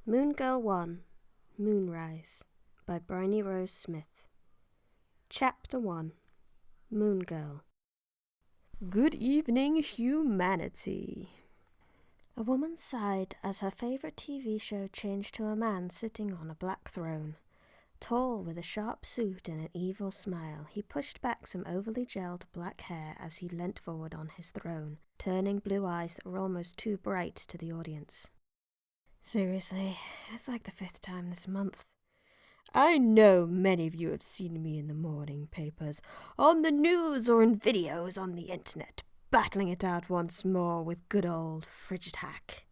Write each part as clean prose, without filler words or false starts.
Moon Girl 1, Moonrise by Briony Rose Smith. Chapter 1, Moon Girl. Good evening, humanity. A woman sighed as her favourite TV show changed to a man sitting on a black throne. Tall, with a sharp suit and an evil smile, he pushed back some overly gelled black hair as he leant forward on his throne, turning blue eyes that were almost too bright to the audience. Seriously, it's like the 5th time this month. I know many of you have seen me in the morning papers, on the news or in videos on the internet, battling it out once more with good old Frigid Hack.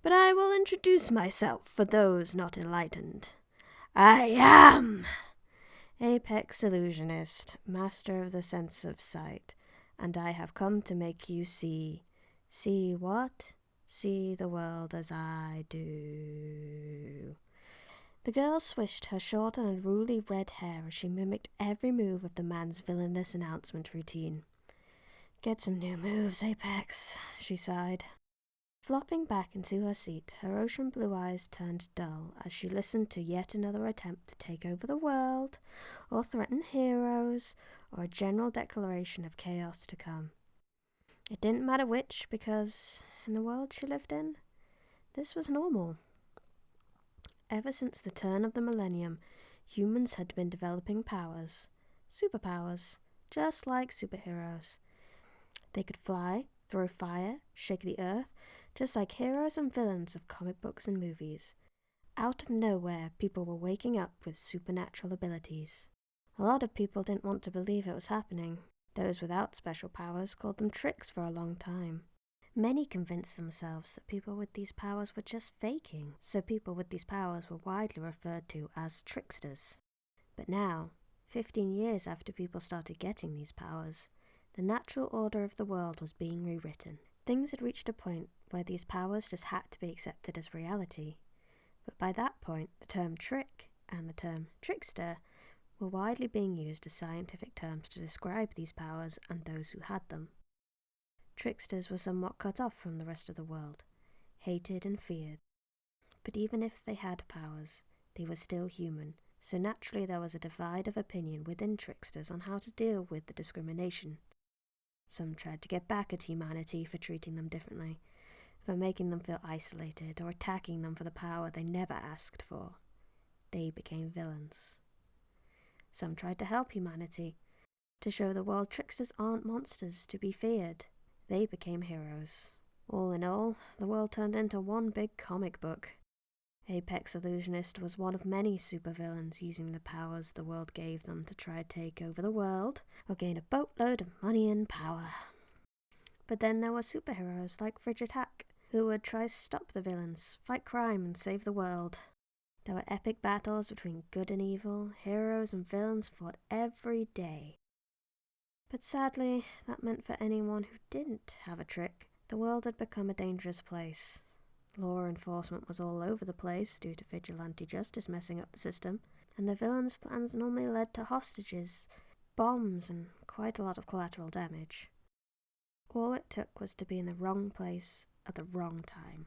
But I will introduce myself for those not enlightened. I am Apex Illusionist, master of the sense of sight, and I have come to make you see. See what? See the world as I do. The girl swished her short and unruly red hair as she mimicked every move of the man's villainous announcement routine. Get some new moves, Apex, she sighed. Flopping back into her seat, her ocean blue eyes turned dull as she listened to yet another attempt to take over the world, or threaten heroes, or a general declaration of chaos to come. It didn't matter which, because, in the world she lived in, this was normal. Ever since the turn of the millennium, humans had been developing powers, superpowers, just like superheroes. They could fly, throw fire, shake the earth, just like heroes and villains of comic books and movies. Out of nowhere, people were waking up with supernatural abilities. A lot of people didn't want to believe it was happening. Those without special powers called them tricks for a long time. Many convinced themselves that people with these powers were just faking, so people with these powers were widely referred to as tricksters. But now, 15 years after people started getting these powers, the natural order of the world was being rewritten. Things had reached a point where these powers just had to be accepted as reality. But by that point, the term trick and the term trickster were widely being used as scientific terms to describe these powers and those who had them. Tricksters were somewhat cut off from the rest of the world, hated and feared. But even if they had powers, they were still human, so naturally there was a divide of opinion within tricksters on how to deal with the discrimination. Some tried to get back at humanity for treating them differently, for making them feel isolated or attacking them for the power they never asked for. They became villains. Some tried to help humanity, to show the world tricksters aren't monsters to be feared. They became heroes. All in all, the world turned into one big comic book. Apex Illusionist was one of many supervillains using the powers the world gave them to try to take over the world or gain a boatload of money and power. But then there were superheroes like Frigid Hack, who would try to stop the villains, fight crime and save the world. There were epic battles between good and evil. Heroes and villains fought every day. But sadly, that meant for anyone who didn't have a trick, the world had become a dangerous place. Law enforcement was all over the place due to vigilante justice messing up the system, and the villains' plans normally led to hostages, bombs, and quite a lot of collateral damage. All it took was to be in the wrong place at the wrong time.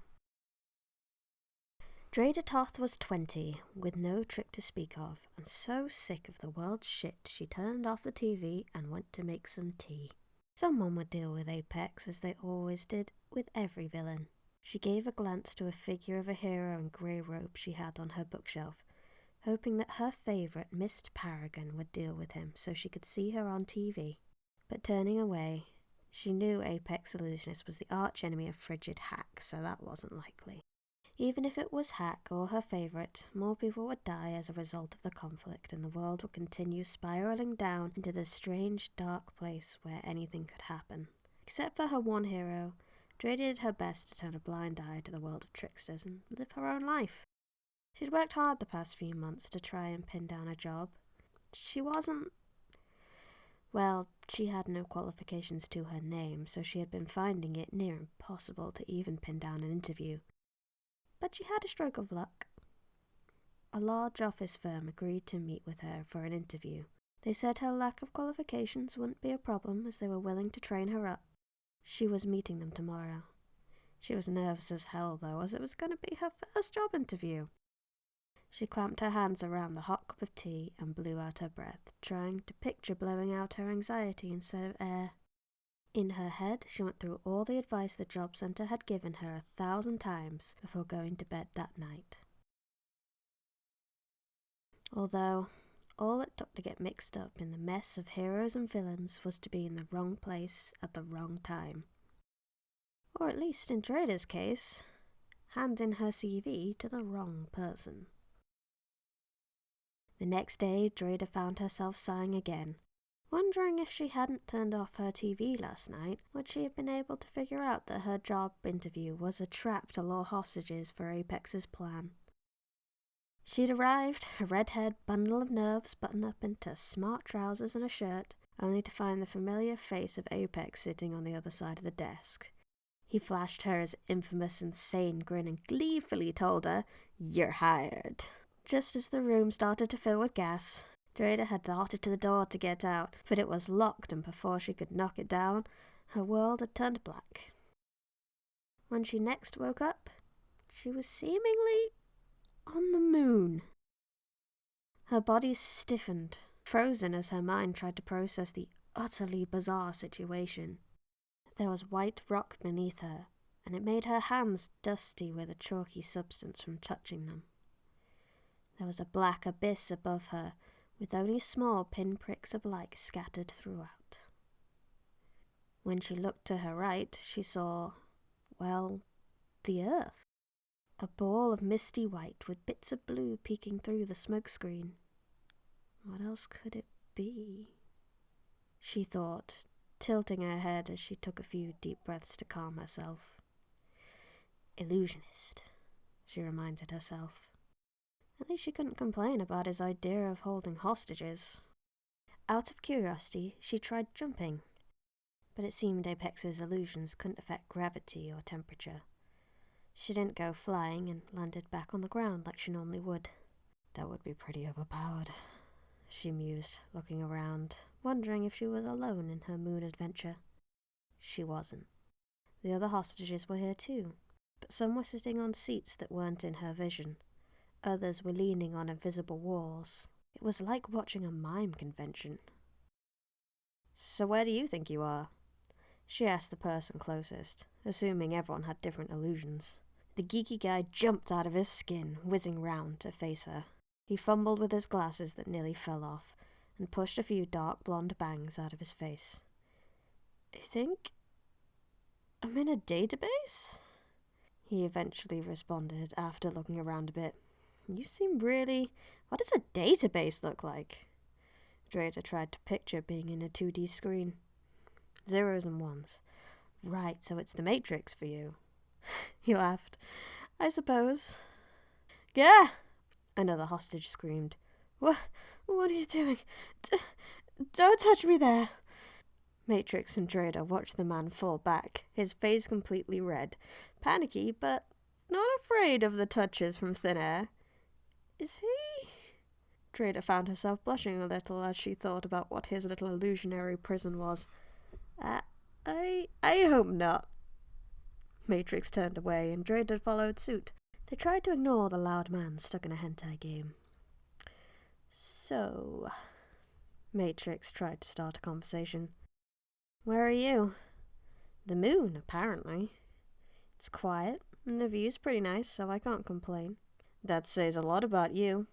Drada Toth was 20, with no trick to speak of, and so sick of the world's shit she turned off the TV and went to make some tea. Someone would deal with Apex, as they always did with every villain. She gave a glance to a figure of a hero in grey robe she had on her bookshelf, hoping that her favourite, Mist Paragon, would deal with him so she could see her on TV. But turning away, she knew Apex Illusionist was the arch-enemy of Frigid Hack, so that wasn't likely. Even if it was Hack or her favourite, more people would die as a result of the conflict, and the world would continue spiralling down into this strange, dark place where anything could happen. Except for her one hero, Drada did her best to turn a blind eye to the world of tricksters and live her own life. She'd worked hard the past few months to try and pin down a job. She had no qualifications to her name, so she had been finding it near impossible to even pin down an interview. But she had a stroke of luck. A large office firm agreed to meet with her for an interview. They said her lack of qualifications wouldn't be a problem as they were willing to train her up. She was meeting them tomorrow. She was nervous as hell, though, as it was going to be her first job interview. She clamped her hands around the hot cup of tea and blew out her breath, trying to picture blowing out her anxiety instead of air. In her head, she went through all the advice the job centre had given her 1,000 times before going to bed that night. Although, all it took to get mixed up in the mess of heroes and villains was to be in the wrong place at the wrong time. Or at least in Drada's case, hand in her CV to the wrong person. The next day, Drada found herself sighing again, wondering if she hadn't turned off her TV last night, would she have been able to figure out that her job interview was a trap to lure hostages for Apex's plan. She'd arrived, a red-haired bundle of nerves buttoned up into smart trousers and a shirt, only to find the familiar face of Apex sitting on the other side of the desk. He flashed her his infamous insane grin and gleefully told her, "You're hired." Just as the room started to fill with gas, Drada had darted to the door to get out, but it was locked, and before she could knock it down, her world had turned black. When she next woke up, she was seemingly on the moon. Her body stiffened, frozen as her mind tried to process the utterly bizarre situation. There was white rock beneath her, and it made her hands dusty with a chalky substance from touching them. There was a black abyss above her, with only small pinpricks of light scattered throughout. When she looked to her right, she saw, well, the earth. A ball of misty white with bits of blue peeking through the smokescreen. What else could it be? She thought, tilting her head as she took a few deep breaths to calm herself. Illusionist, she reminded herself. At least she couldn't complain about his idea of holding hostages. Out of curiosity, she tried jumping, but it seemed Apex's illusions couldn't affect gravity or temperature. She didn't go flying and landed back on the ground like she normally would. That would be pretty overpowered, she mused, looking around, wondering if she was alone in her moon adventure. She wasn't. The other hostages were here too, but some were sitting on seats that weren't in her vision. Others were leaning on invisible walls. It was like watching a mime convention. "So where do you think you are?" she asked the person closest, assuming everyone had different illusions. The geeky guy jumped out of his skin, whizzing round to face her. He fumbled with his glasses that nearly fell off, and pushed a few dark blonde bangs out of his face. "I think I'm in a database?" he eventually responded after looking around a bit. "You seem really... What does a database look like?" Drada tried to picture being in a 2D screen. Zeros and ones. "Right, so it's the Matrix for you." He laughed. "I suppose." "Gah!" another hostage screamed. What are you doing? Don't touch me there." Matrix and Drada watched the man fall back, his face completely red, panicky but not afraid of the touches from thin air. Is he? Drada found herself blushing a little as she thought about what his little illusionary prison was. I hope not." Matrix turned away, and Drada followed suit. They tried to ignore the loud man stuck in a hentai game. "So," Matrix tried to start a conversation. "Where are you?" "The moon, apparently. It's quiet, and the view's pretty nice, so I can't complain." "That says a lot about you."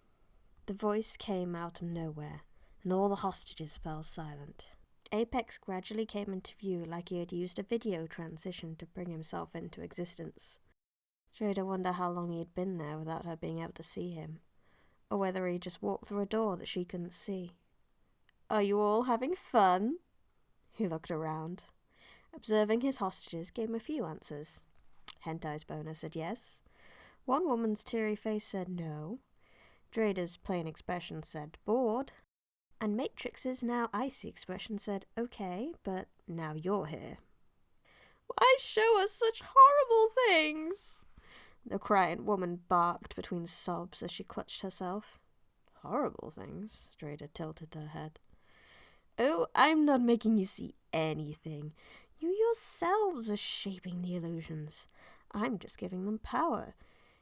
The voice came out of nowhere, and all the hostages fell silent. Apex gradually came into view like he had used a video transition to bring himself into existence. Drada wondered how long he'd been there without her being able to see him, or whether he just walked through a door that she couldn't see. "Are you all having fun?" He looked around. Observing his hostages, gave him a few answers. Hentai's boner said yes. One woman's teary face said no. Drada's plain expression said bored. And Matrix's now icy expression said, "Okay, but now you're here." "Why show us such horrible things?" The crying woman barked between sobs as she clutched herself. "Horrible things?" Drada tilted her head. "Oh, I'm not making you see anything. You yourselves are shaping the illusions. I'm just giving them power.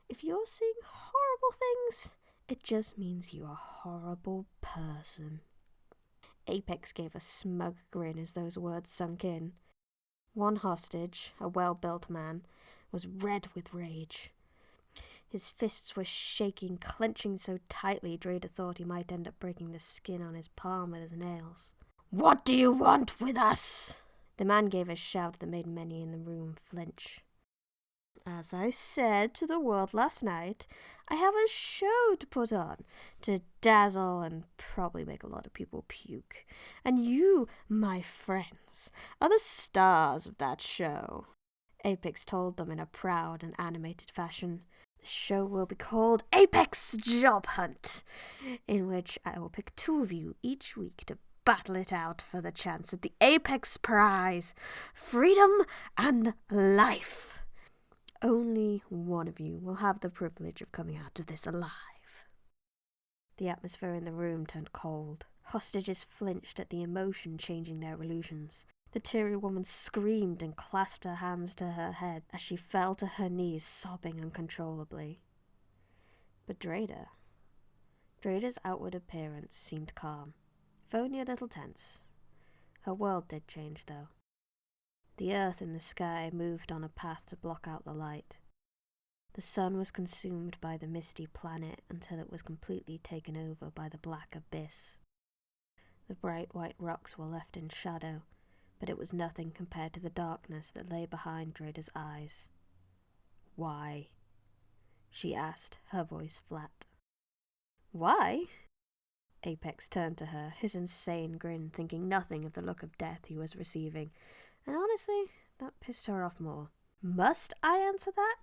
If you're seeing horrible things, it just means you're a horrible person. Apex gave a smug grin as those words sunk in. One hostage, a well-built man, was red with rage. His fists were shaking, clenching so tightly Drader thought he might end up breaking the skin on his palm with his nails. "What do you want with us?" The man gave a shout that made many in the room flinch. "As I said to the world last night, I have a show to put on, to dazzle and probably make a lot of people puke. And you, my friends, are the stars of that show." Apex told them in a proud and animated fashion. "The show will be called Apex Job Hunt, in which I will pick 2 of you each week to battle it out for the chance at the Apex Prize, freedom and life. Only one of you will have the privilege of coming out of this alive." The atmosphere in the room turned cold. Hostages flinched at the emotion changing their illusions. The teary woman screamed and clasped her hands to her head as she fell to her knees, sobbing uncontrollably. But Drader's outward appearance seemed calm, if only a little tense. Her world did change, though. The earth in the sky moved on a path to block out the light. The sun was consumed by the misty planet until it was completely taken over by the black abyss. The bright white rocks were left in shadow, but it was nothing compared to the darkness that lay behind Drader's eyes. "Why?" she asked, her voice flat. "Why?" Apex turned to her, his insane grin, thinking nothing of the look of death he was receiving, and honestly, that pissed her off more. "Must I answer that?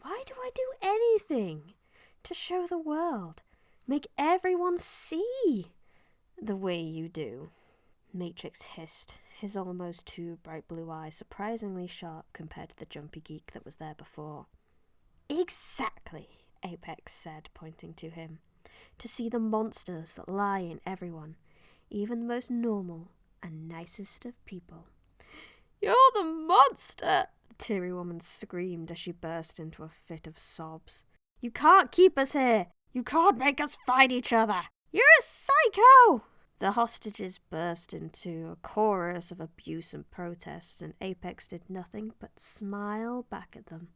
Why do I do anything? To show the world, make everyone see the way you do." Matrix hissed, his almost too bright blue eyes surprisingly sharp compared to the jumpy geek that was there before. "Exactly," Apex said, pointing to him. "To see the monsters that lie in everyone, even the most normal and nicest of people." "You're the monster!" the teary woman screamed as she burst into a fit of sobs. "You can't keep us here! You can't make us fight each other! You're a psycho!" The hostages burst into a chorus of abuse and protests, and Apex did nothing but smile back at them.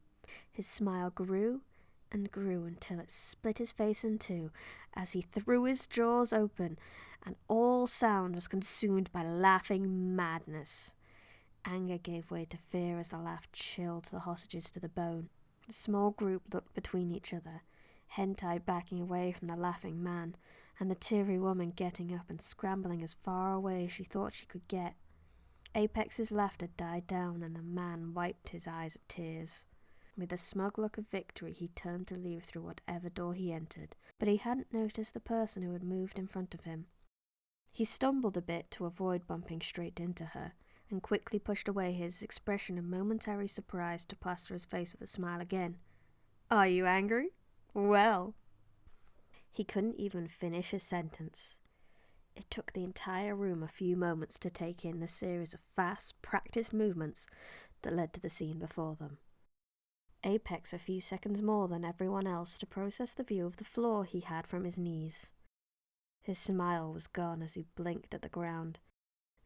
His smile grew and grew until it split his face in two as he threw his jaws open, and all sound was consumed by laughing madness. Anger gave way to fear as the laugh chilled the hostages to the bone. The small group looked between each other, Hentai backing away from the laughing man, and the teary woman getting up and scrambling as far away as she thought she could get. Apex's laughter died down, and the man wiped his eyes of tears. With a smug look of victory, he turned to leave through whatever door he entered, but he hadn't noticed the person who had moved in front of him. He stumbled a bit to avoid bumping straight into her, and quickly pushed away his expression of momentary surprise to plaster his face with a smile again. "Are you angry? Well." He couldn't even finish his sentence. It took the entire room a few moments to take in the series of fast, practiced movements that led to the scene before them. Apex a few seconds more than everyone else to process the view of the floor he had from his knees. His smile was gone as he blinked at the ground,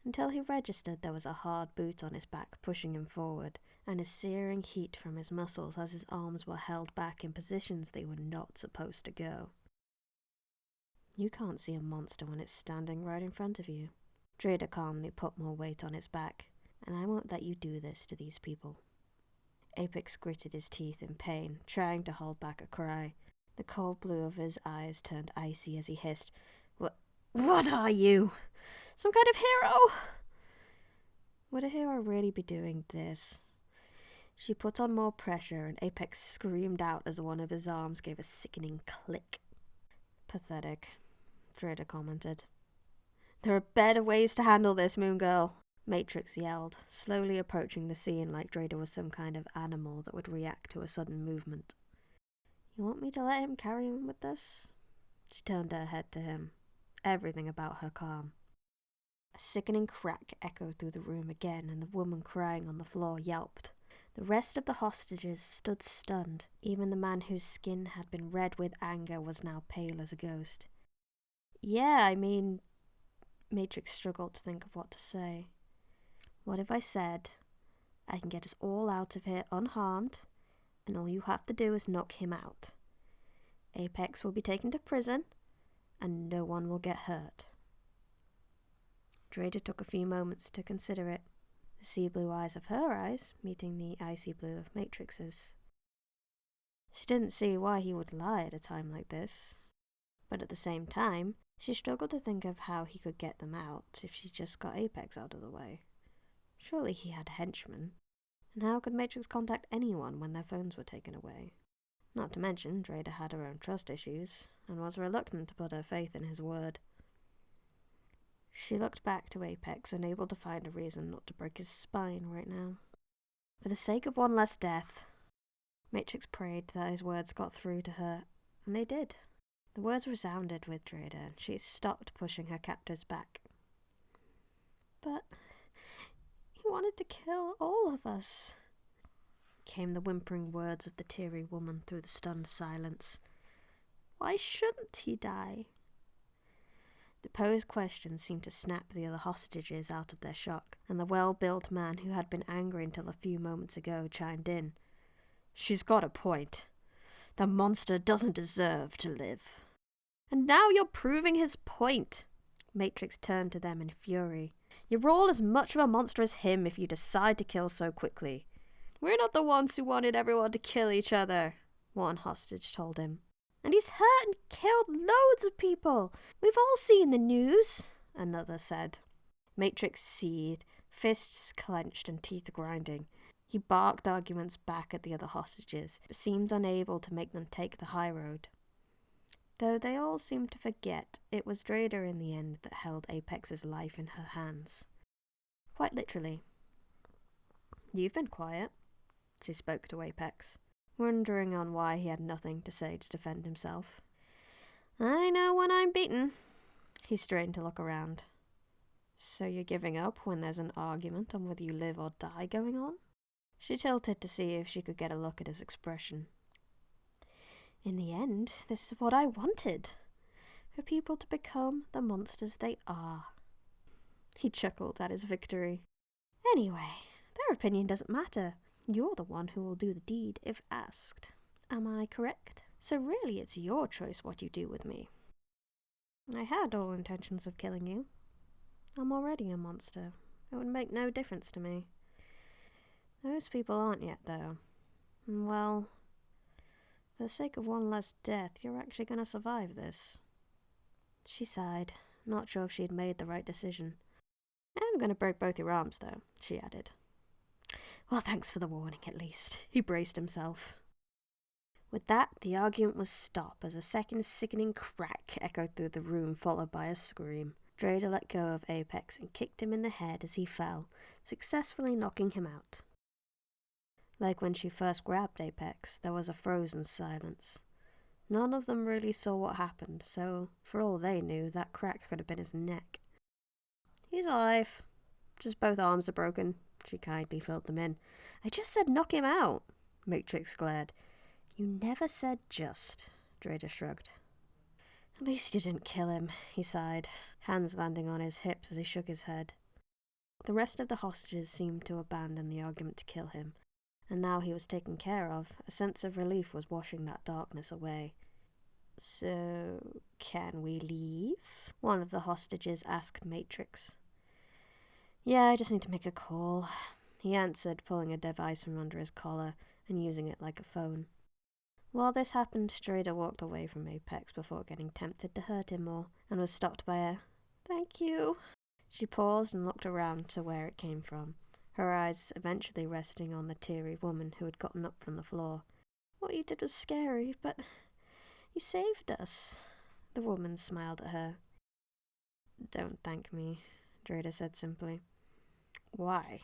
until he registered there was a hard boot on his back pushing him forward, and a searing heat from his muscles as his arms were held back in positions they were not supposed to go. You can't see a monster when it's standing right in front of you. Drader calmly put more weight on his back, and I won't let you do this to these people. Apex gritted his teeth in pain, trying to hold back a cry. The cold blue of his eyes turned icy as he hissed, What are you? Some kind of hero? Would a hero really be doing this? She put on more pressure, and Apex screamed out as one of his arms gave a sickening click. "Pathetic," Drader commented. "There are better ways to handle this, Moon Girl," Matrix yelled, slowly approaching the scene like Drader was some kind of animal that would react to a sudden movement. "You want me to let him carry on with this?" She turned her head to him, everything about her calm. A sickening crack echoed through the room again, and the woman crying on the floor yelped. The rest of the hostages stood stunned. Even the man whose skin had been red with anger was now pale as a ghost. Matrix struggled to think of what to say. What if I said, I can get us all out of here unharmed, and all you have to do is knock him out. Apex will be taken to prison, and no one will get hurt. Drada took a few moments to consider it, the sea blue eyes of her eyes meeting the icy blue of Matrix's. She didn't see why he would lie at a time like this, but at the same time, she struggled to think of how he could get them out if she just got Apex out of the way. Surely he had henchmen, and how could Matrix contact anyone when their phones were taken away? Not to mention, Drada had her own trust issues, and was reluctant to put her faith in his word. She looked back to Apex, unable to find a reason not to break his spine right now. For the sake of one less death, Matrix prayed that his words got through to her, and they did. The words resounded with Drada, and she stopped pushing her captors back. But he wanted to kill all of us, came the whimpering words of the teary woman through the stunned silence. Why shouldn't he die? The posed question seemed to snap the other hostages out of their shock, and the well-built man who had been angry until a few moments ago chimed in. She's got a point. The monster doesn't deserve to live. And now you're proving his point. Matrix turned to them in fury. You're all as much of a monster as him if you decide to kill so quickly. We're not the ones who wanted everyone to kill each other, one hostage told him. And he's hurt and killed loads of people. We've all seen the news, another said. Matrix seethed, fists clenched and teeth grinding. He barked arguments back at the other hostages, but seemed unable to make them take the high road. Though they all seemed to forget, it was Drada in the end that held Apex's life in her hands. Quite literally. You've been quiet, she spoke to Apex, wondering on why he had nothing to say to defend himself. I know when I'm beaten. He strained to look around. So you're giving up when there's an argument on whether you live or die going on? She tilted to see if she could get a look at his expression. In the end, this is what I wanted. For people to become the monsters they are. He chuckled at his victory. Anyway, their opinion doesn't matter. You're the one who will do the deed if asked. Am I correct? So really it's your choice what you do with me. I had all intentions of killing you. I'm already a monster. It would make no difference to me. Those people aren't yet, though. Well, for the sake of one less death, you're actually going to survive this. She sighed, not sure if she had made the right decision. I'm going to break both your arms, though, she added. Well, thanks for the warning, at least. He braced himself. With that, the argument was stopped as a second sickening crack echoed through the room, followed by a scream. Drada let go of Apex and kicked him in the head as he fell, successfully knocking him out. Like when she first grabbed Apex, there was a frozen silence. None of them really saw what happened, so for all they knew, that crack could have been his neck. He's alive. Just both arms are broken. She kindly filled them in. I just said knock him out, Matrix glared. You never said just, Drada shrugged. At least you didn't kill him, he sighed, hands landing on his hips as he shook his head. The rest of the hostages seemed to abandon the argument to kill him, and now he was taken care of, a sense of relief was washing that darkness away. So, can we leave? One of the hostages asked Matrix. Yeah, I just need to make a call, he answered, pulling a device from under his collar and using it like a phone. While this happened, Drada walked away from Apex before getting tempted to hurt him more, and was stopped by a, "Thank you." She paused and looked around to where it came from, her eyes eventually resting on the teary woman who had gotten up from the floor. "What you did was scary, but you saved us." The woman smiled at her. "Don't thank me," Drada said simply. "Why?"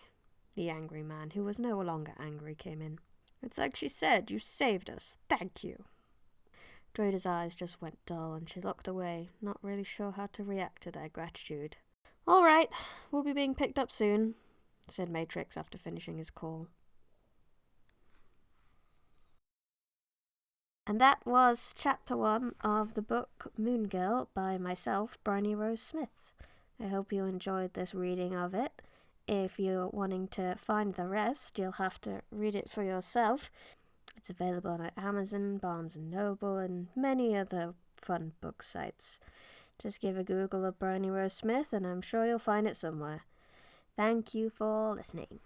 The angry man, who was no longer angry, came in. "It's like she said, you saved us. Thank you." Drada's eyes just went dull and she looked away, not really sure how to react to their gratitude. "All right, we'll be being picked up soon," said Matrix after finishing his call. And that was chapter 1 of the book Moon Girl by myself, Briony Rose Smith. I hope you enjoyed this reading of it. If you're wanting to find the rest, you'll have to read it for yourself. It's available on Amazon, Barnes & Noble, and many other fun book sites. Just give a Google of Briony Rose Smith and I'm sure you'll find it somewhere. Thank you for listening.